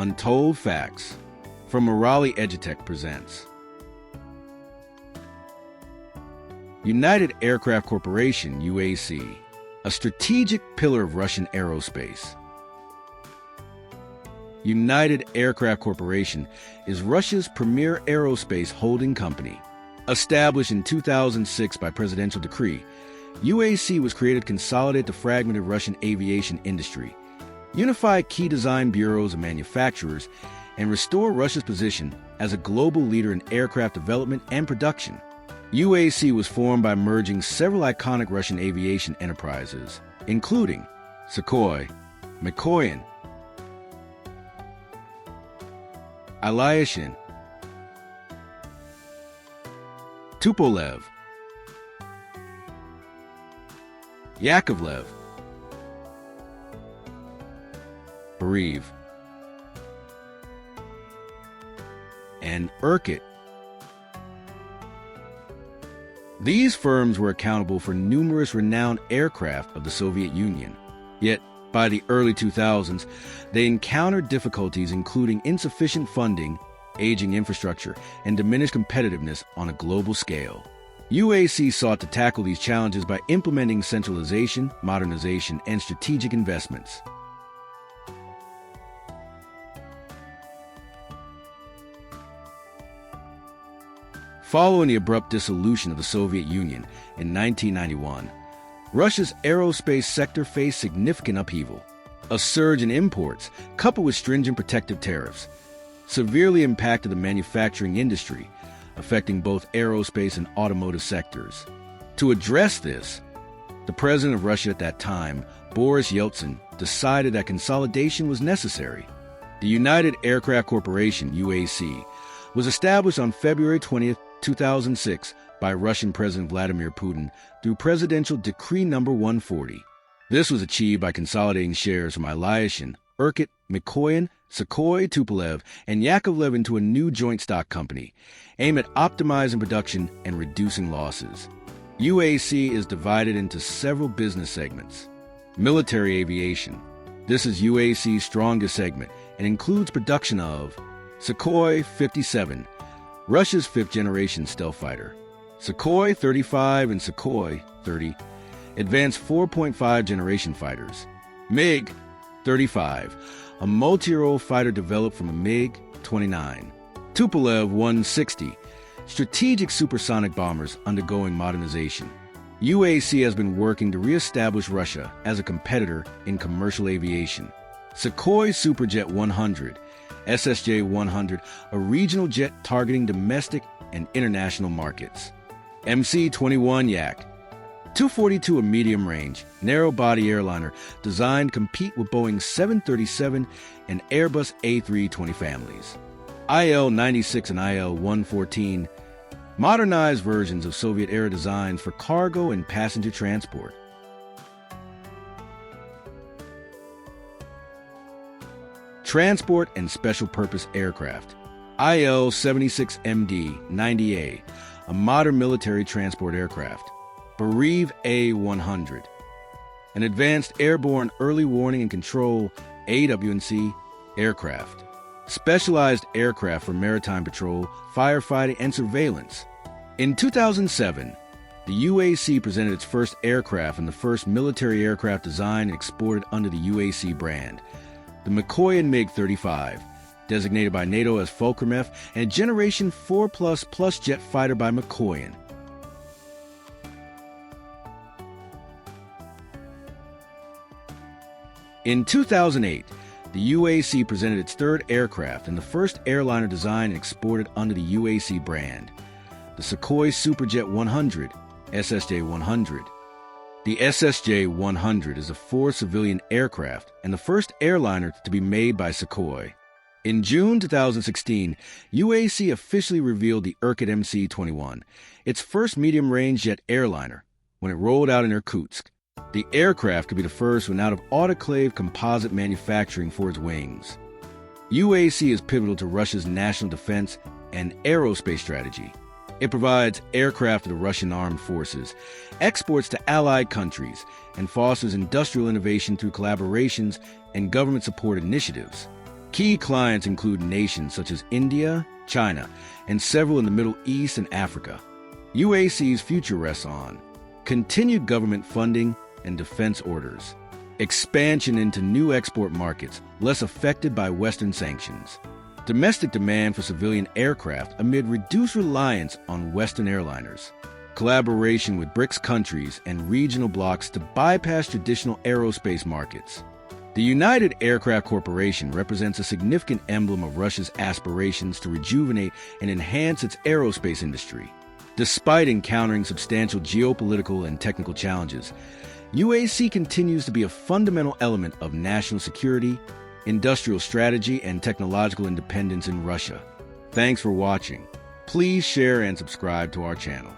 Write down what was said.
Untold Facts from Morali Edutech presents. United Aircraft Corporation, UAC, a strategic pillar of Russian aerospace. United Aircraft Corporation is Russia's premier aerospace holding company. Established in 2006 by presidential decree, UAC was created to consolidate the fragmented Russian aviation industry, unify key design bureaus and manufacturers, and restore Russia's position as a global leader in aircraft development and production. UAC was formed by merging several iconic Russian aviation enterprises, including Sukhoi, Mikoyan, Ilyushin, Tupolev, Yakovlev, Beriev, and Irkut. These firms were accountable for numerous renowned aircraft of the Soviet Union. Yet, by the early 2000s, they encountered difficulties including insufficient funding, aging infrastructure, and diminished competitiveness on a global scale. UAC sought to tackle these challenges by implementing centralization, modernization, and strategic investments. Following the abrupt dissolution of the Soviet Union in 1991, Russia's aerospace sector faced significant upheaval. A surge in imports, coupled with stringent protective tariffs, severely impacted the manufacturing industry, affecting both aerospace and automotive sectors. To address this, the president of Russia at that time, Boris Yeltsin, decided that consolidation was necessary. The United Aircraft Corporation, UAC, was established on February 20th, 2006 by Russian President Vladimir Putin through Presidential Decree No. 140. This was achieved by consolidating shares from Ilyushin, Irkut, Mikoyan, Sukhoi, Tupolev, and Yakovlev into a new joint stock company, aimed at optimizing production and reducing losses. UAC is divided into several business segments. Military aviation. This is UAC's strongest segment and includes production of Sukhoi 57, Russia's fifth-generation stealth fighter, Sukhoi 35 and Sukhoi 30, advanced 4.5 generation fighters, MiG-35, a multi-year-old fighter developed from a MiG-29, Tupolev 160, strategic supersonic bombers undergoing modernization. UAC has been working to re-establish Russia as a competitor in commercial aviation. Sukhoi Superjet 100, SSJ-100, a regional jet targeting domestic and international markets. MC-21 Yak, 242, a medium-range, narrow-body airliner designed to compete with Boeing 737 and Airbus A320 families. IL-96 and IL-114, modernized versions of Soviet-era designs for cargo and passenger transport. Transport and Special Purpose Aircraft. IL-76MD-90A, a modern military transport aircraft. Beriev A-100, an advanced airborne early warning and control AWNC aircraft. Specialized aircraft for maritime patrol, firefighting, and surveillance. In 2007, the UAC presented its first aircraft and the first military aircraft designed and exported under the UAC brand, the Mikoyan MiG-35, designated by NATO as Fulcrum-F, and a Generation 4++ jet fighter by Mikoyan. In 2008, the UAC presented its third aircraft and the first airliner designed and exported under the UAC brand, the Sukhoi Superjet 100, SSJ-100. The SSJ-100 is a four-civilian aircraft and the first airliner to be made by Sukhoi. In June 2016, UAC officially revealed the Irkut MC-21, its first medium-range jet airliner, when it rolled out in Irkutsk. The aircraft could be the first one out of autoclave composite manufacturing for its wings. UAC is pivotal to Russia's national defense and aerospace strategy. It provides aircraft to the Russian armed forces, exports to allied countries, and fosters industrial innovation through collaborations and government-supported initiatives. Key clients include nations such as India, China, and several in the Middle East and Africa. UAC's future rests on continued government funding and defense orders, expansion into new export markets less affected by Western sanctions, domestic demand for civilian aircraft amid reduced reliance on Western airliners, collaboration with BRICS countries and regional blocs to bypass traditional aerospace markets. The United Aircraft Corporation represents a significant emblem of Russia's aspirations to rejuvenate and enhance its aerospace industry. Despite encountering substantial geopolitical and technical challenges, UAC continues to be a fundamental element of national security, industrial strategy, and technological independence in Russia. Thanks for watching. Please share and subscribe to our channel.